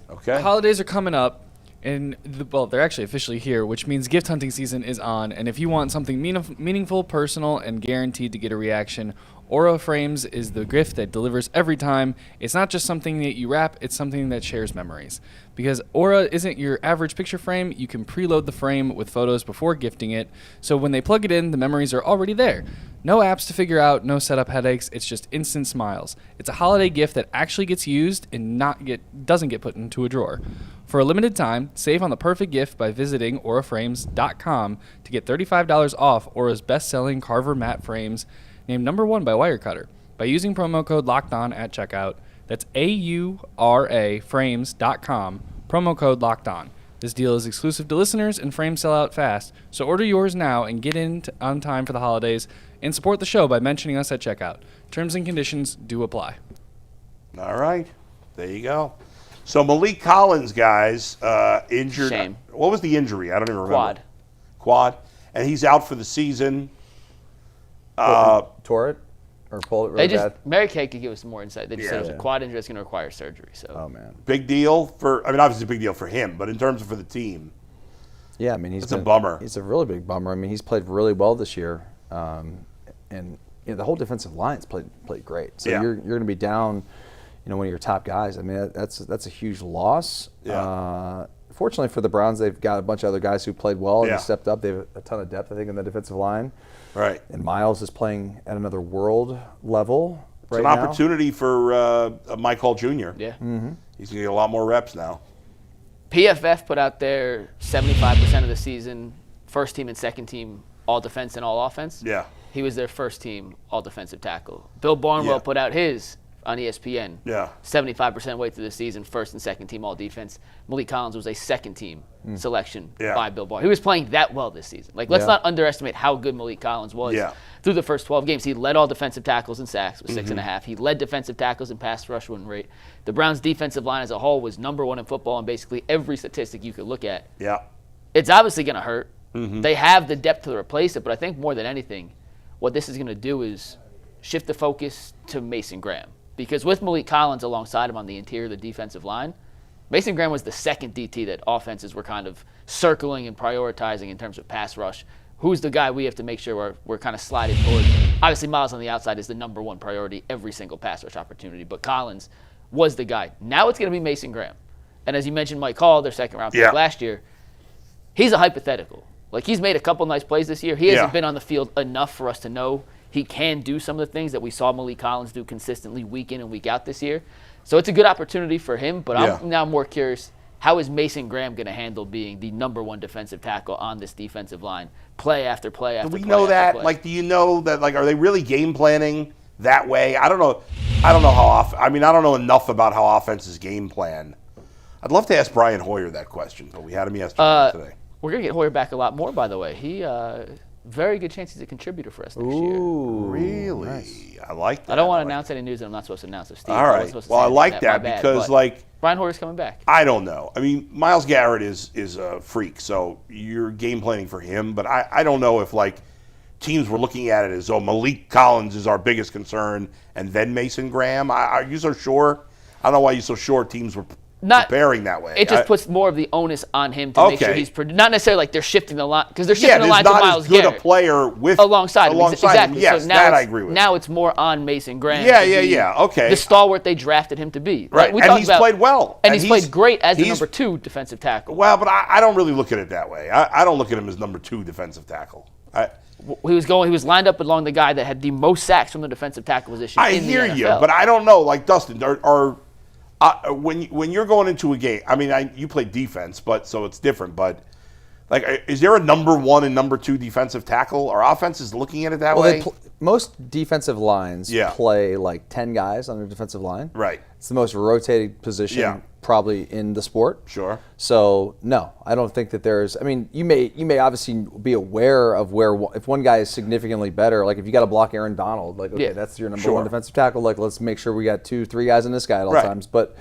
Okay. Holidays are coming up, and they're actually officially here, which means gift hunting season is on. And if you want something meaningful, personal, and guaranteed to get a reaction, Aura Frames is the gift that delivers every time. It's not just something that you wrap, it's something that shares memories. Because Aura isn't your average picture frame, you can preload the frame with photos before gifting it, so when they plug it in, the memories are already there. No apps to figure out, no setup headaches, it's just instant smiles. It's a holiday gift that actually gets used and doesn't get put into a drawer. For a limited time, save on the perfect gift by visiting auraframes.com to get $35 off Aura's best-selling Carver matte frames, named #1 by Wirecutter, by using promo code LOCKEDON at checkout. That's AURA frames.com, promo code LOCKEDON. This deal is exclusive to listeners, and frames sell out fast, so order yours now and get in on time for the holidays, and support the show by mentioning us at checkout. Terms and conditions do apply. All right. There you go. So Maliek Collins, guys, injured. Shame. What was the injury? I don't even remember. Quad. And he's out for the season. Tore it or pulled it really bad? Mary Kay could give us some more insight. They just said it was a Yeah. quad injury that's going to require surgery. So. Oh, man. Big deal obviously a big deal for him, but in terms of for the team. Yeah, I mean, it's a bummer. He's a really big bummer. I mean, he's played really well this year. And the whole defensive line's played great. So you're going to be down, one of your top guys. I mean, that's a huge loss. Yeah. Fortunately for the Browns, they've got a bunch of other guys who played well and stepped up. They have a ton of depth, I think, in the defensive line. Right. And Miles is playing at another world level It's an opportunity for Mike Hall Jr. Yeah. Mm-hmm. He's going to get a lot more reps now. PFF put out there 75% of the season, first team and second team, all defense and all offense. Yeah. He was their first team, all defensive tackle. Bill Barnwell put out his on ESPN. Yeah. 75% way through the season, first and second team, all defense. Maliek Collins was a second team selection by Bill Barnwell. He was playing that well this season. Let's not underestimate how good Maliek Collins was through the first 12 games. He led all defensive tackles in sacks with 6.5. He led defensive tackles in pass rush win rate. The Browns' defensive line as a whole was #1 in football in basically every statistic you could look at. Yeah. It's obviously going to hurt. They have the depth to replace it, but I think more than anything, what this is going to do is shift the focus to Mason Graham. Because with Maliek Collins alongside him on the interior of the defensive line, Mason Graham was the second DT that offenses were kind of circling and prioritizing in terms of pass rush. Who's the guy we have to make sure we're kind of sliding toward? Obviously, Miles on the outside is the #1 priority every single pass rush opportunity, but Collins was the guy. Now it's going to be Mason Graham. And as you mentioned, Mike Hall, their second-round pick last year, he's a hypothetical. He's made a couple nice plays this year. He hasn't been on the field enough for us to know he can do some of the things that we saw Maliek Collins do consistently week in and week out this year. So it's a good opportunity for him, but I'm now more curious, how is Mason Graham going to handle being the #1 defensive tackle on this defensive line, play after play after play? Do we know that? Do you know that, are they really game planning that way? I don't know how often. I mean, I don't know enough about how offenses game plan. I'd love to ask Brian Hoyer that question, but we had him yesterday today. We're going to get Hoyer back a lot more, by the way. He very good chance he's a contributor for us next year. Really? Nice. I like that. I don't want to announce any news that I'm not supposed to announce. Steve, all right. Well, I like that because, Brian Hoyer's coming back. I don't know. I mean, Myles Garrett is a freak, so you're game planning for him. But I don't know if, teams were looking at it as, Maliek Collins is our biggest concern, and then Mason Graham. Are you so sure? I don't know why you're so sure teams were preparing that way. It just puts more of the onus on him to make sure he's not necessarily they're shifting the line, because they're shifting the line to Myles Garrett. Not as good a player alongside him. Exactly. Yes, so that I agree with. Now it's more on Mason Graham. Yeah. Okay. The stalwart they drafted him to be. Right. And he's played well. And he's played great as the #2 defensive tackle. Well, but I don't really look at it that way. I don't look at him as #2 defensive tackle. He was lined up along the guy that had the most sacks from the defensive tackle position. I hear you, but I don't know. Dustin, when you're going into a game, I mean, you play defense, so it's different. But is there a #1 and #2 defensive tackle? Are offenses looking at it that way? Most defensive lines play 10 guys on their defensive line. Right. It's the most rotated position probably in the sport. Sure. So no, I don't think that there's. I mean, you may obviously be aware of if one guy is significantly better. If you got to block Aaron Donald, that's your #1 defensive tackle. Let's make sure we got 2-3 guys in this guy at all times. But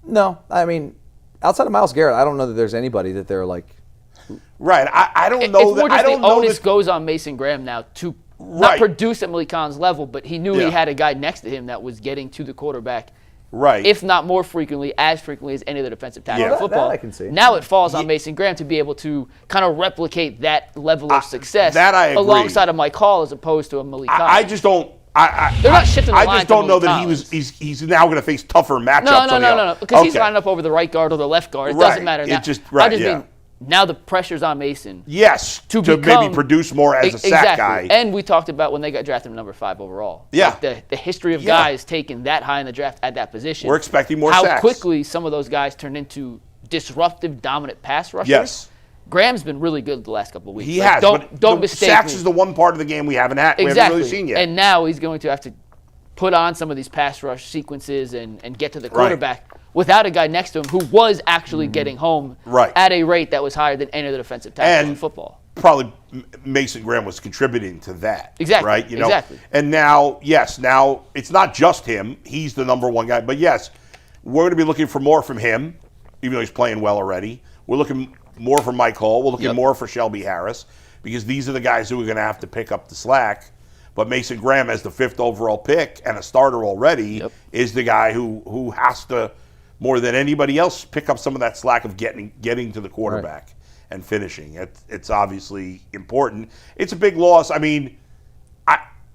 no, I mean, outside of Myles Garrett, I don't know that there's anybody that they're Right. I don't know that. I don't know. The know onus goes on Mason Graham now to not produce at Maliek Collins' level, but he knew he had a guy next to him that was getting to the quarterback Right. if not more frequently, as frequently as any other defensive tackle in football. That I can see. Now it falls on Mason Graham to be able to kind of replicate that level of success that I agree. alongside of Mike Hall as opposed to a Malik Collins. I just don't. They're not shifting the I line just to don't know Malik that Collins. he's now going to face tougher matchups. No, because he's lining up over the right guard or the left guard. It doesn't matter now. I just mean now the pressure's on Mason. Yes, to maybe produce more as a sack guy. And we talked about when they got drafted number 5 overall. Yeah. Like the history of guys taken that high in the draft at that position. We're expecting more sacks. sacks. How quickly some of those guys turned into disruptive, dominant pass rushers. Yes. Graham's been really good the last couple of weeks. He has. Don't mistake sacks me. is the one part of the game we haven't had. Exactly. We haven't really seen yet. And now he's going to have to put on some of these pass rush sequences and get to the quarterback without a guy next to him who was actually getting home at a rate that was higher than any other defensive tackle in football. Probably Mason Graham was contributing to that. Exactly. Right? Exactly. And now it's not just him. He's the number one guy. But yes, we're going to be looking for more from him, even though he's playing well already. We're looking more for Mike Hall. We're looking more for Shelby Harris because these are the guys who are going to have to pick up the slack. But Mason Graham, as the 5th overall pick and a starter already, is the guy who has to, more than anybody else, pick up some of that slack of getting to the quarterback and finishing. It's obviously important. It's a big loss. I mean,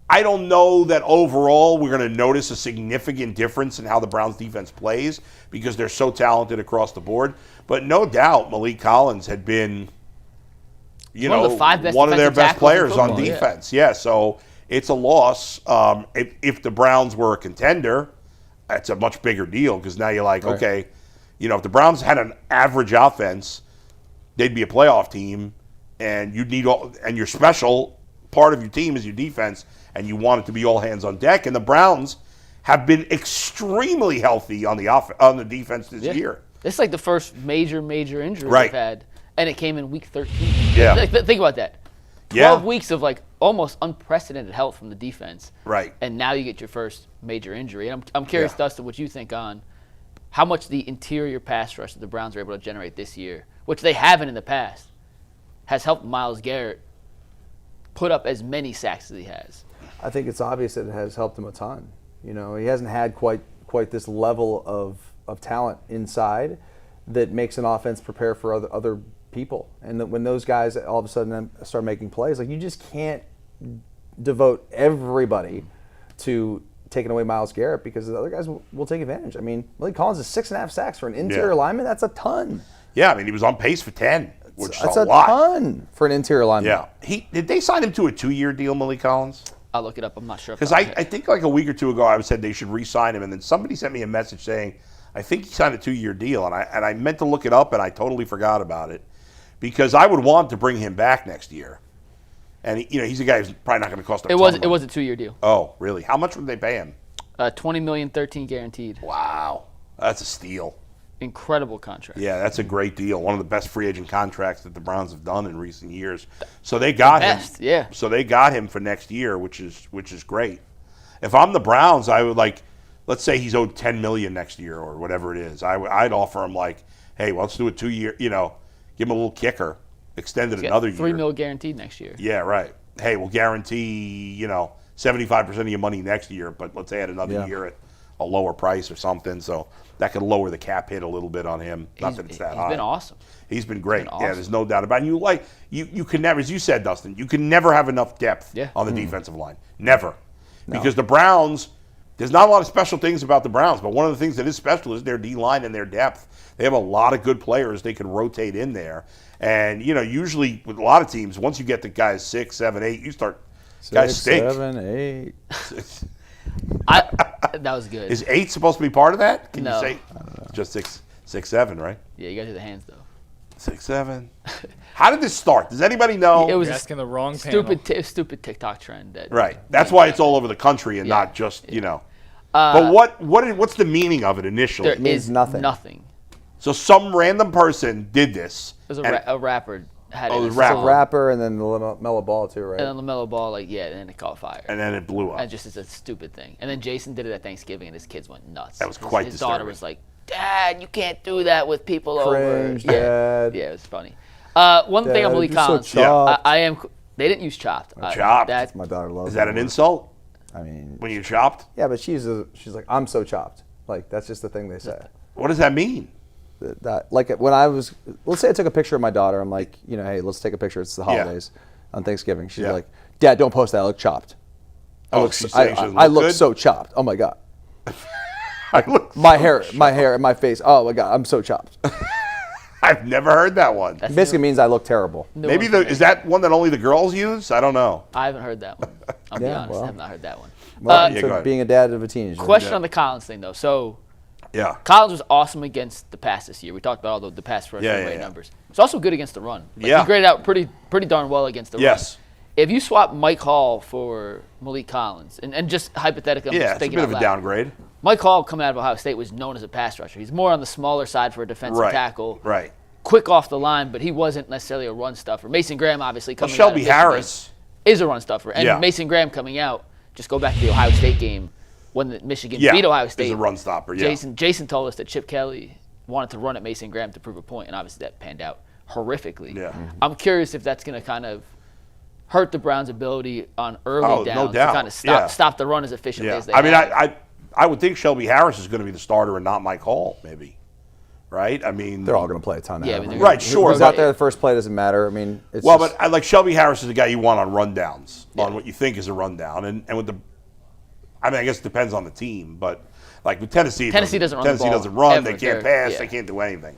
I don't know that overall we're going to notice a significant difference in how the Browns defense plays because they're so talented across the board. But no doubt Maliek Collins had been, one of their best players on defense. Yeah, so it's a loss. If the Browns were a contender, that's a much bigger deal because now you're like, okay, if the Browns had an average offense, they'd be a playoff team, and you'd need and your special part of your team is your defense, and you want it to be all hands on deck. And the Browns have been extremely healthy on the defense this year. It's like the first major injury they've had, and it came in week 13. Yeah. Think about that. 12 weeks of almost unprecedented health from the defense. Right. And now you get your first major injury. And I'm curious, Dustin, what you think on how much the interior pass rush that the Browns are able to generate this year, which they haven't in the past, has helped Myles Garrett put up as many sacks as he has. I think it's obvious that it has helped him a ton. He hasn't had quite this level of talent inside that makes an offense prepare for other people. And that when those guys all of a sudden start making plays, you just can't devote everybody to taking away Myles Garrett because the other guys will take advantage. I mean, Maliek Collins is 6.5 sacks for an interior lineman. That's a ton. Yeah, I mean, he was on pace for 10, which that's is a lot. Ton for an interior lineman. Yeah. Did they sign him to a 2-year deal, Maliek Collins? I'll look it up. I'm not sure. Because I think a week or two ago I said they should re-sign him, and then somebody sent me a message saying, I think he signed a 2-year deal, and I meant to look it up, and I totally forgot about it because I would want to bring him back next year. And he's a guy who's probably not going to cost a ton of money. It was a 2-year deal. Oh, really? How much would they pay him? $20 million, 13 guaranteed. Wow, that's a steal. Incredible contract. Yeah, that's a great deal. One of the best free agent contracts that the Browns have done in recent years. So they got him. Yeah. So they got him for next year, which is great. If I'm the Browns, I would let's say he's owed $10 million next year or whatever it is. I'd offer him hey, well, let's do a 2-year. Give him a little kicker, extend it another year. $3 million guaranteed next year. Yeah, right. Hey, we'll guarantee 75% of your money next year, but let's add another year at a lower price or something. So that could lower the cap hit a little bit on him. Not that it's that high. He's been awesome. He's been great. Yeah, there's no doubt about it. And you can never, as you said, Dustin, you can never have enough depth on the defensive line. Never. No. Because the Browns, there's not a lot of special things about the Browns, but one of the things that is special is their D-line and their depth. They have a lot of good players they can rotate in there. And, usually with a lot of teams, once you get the guys 6, 7, 8, you start, guys stink. 7, 8. That was good. Is 8 supposed to be part of that? Can No. you say? Just 6, 7, right? Yeah, you got to do the hands, though. 6, 7. How did this start? Does anybody know? It was You're asking the wrong stupid TikTok trend. Right. That's why it's all over the country and not just, But what's the meaning of it initially? There is nothing. So some random person did this. It was a rapper. Had Oh, it. the rapper. A rapper and then the LaMelo Ball too, right? And then LaMelo Ball, and then it caught fire. And then it blew up. And just it's a stupid thing. And then Jason did it at Thanksgiving, and his kids went nuts. That was quite His disturbing. daughter was like, "Dad, you can't do that with people Cringe, over." Dad. Yeah, it was funny. One thing on Dad, Maliek you're so Collins, chopped. I am. They didn't use chopped. Chopped? My daughter loves Is that that an word. insult? I mean, When you're chopped? yeah, but she's like, I'm so chopped. Like that's just the thing they say. What does that mean? That like when I was, let's say I took a picture of my daughter. I'm like, hey, let's take a picture. It's the holidays on Thanksgiving. She's like, Dad, don't post that. I look chopped. I look so chopped. Oh my God. My hair, and my face. Oh my God, I'm so chopped. I've never heard that one. It basically means I look terrible. Maybe is that one that only the girls use? I don't know. I haven't heard that one. I'll be honest, I have not heard that one. Well, being a dad of a teenager. Question on the Collins thing, though. So, Collins was awesome against the pass this year. We talked about all the pass rush numbers. He's also good against the run. He graded out pretty darn well against the run. Yes. If you swap Mike Hall for Maliek Collins, and just hypothetically, I'm just thinking it's a bit of a downgrade. Mike Hall, coming out of Ohio State, was known as a pass rusher. He's more on the smaller side for a defensive tackle. Right. Quick off the line, but he wasn't necessarily a run stuffer. Mason Graham, obviously, coming out Shelby Harris is a run stuffer. And Mason Graham coming out, just go back to the Ohio State game when Michigan beat Ohio State. Is a run stopper, Jason told us that Chip Kelly wanted to run at Mason Graham to prove a point, and obviously that panned out horrifically. Yeah. I'm curious if that's going to kind of hurt the Browns' ability on early downs to kind of stop the run as efficiently as they have. I would think Shelby Harris is going to be the starter and not Mike Hall, maybe. Right? I mean, they're all going to play a ton. Right, sure. Who's out there, the first play doesn't matter. I mean, it's but I like Shelby Harris is the guy you want on rundowns, on what you think is a rundown, and with the, I guess it depends on the team, but like with Tennessee doesn't run. Tennessee doesn't run. They can't pass. They can't do anything.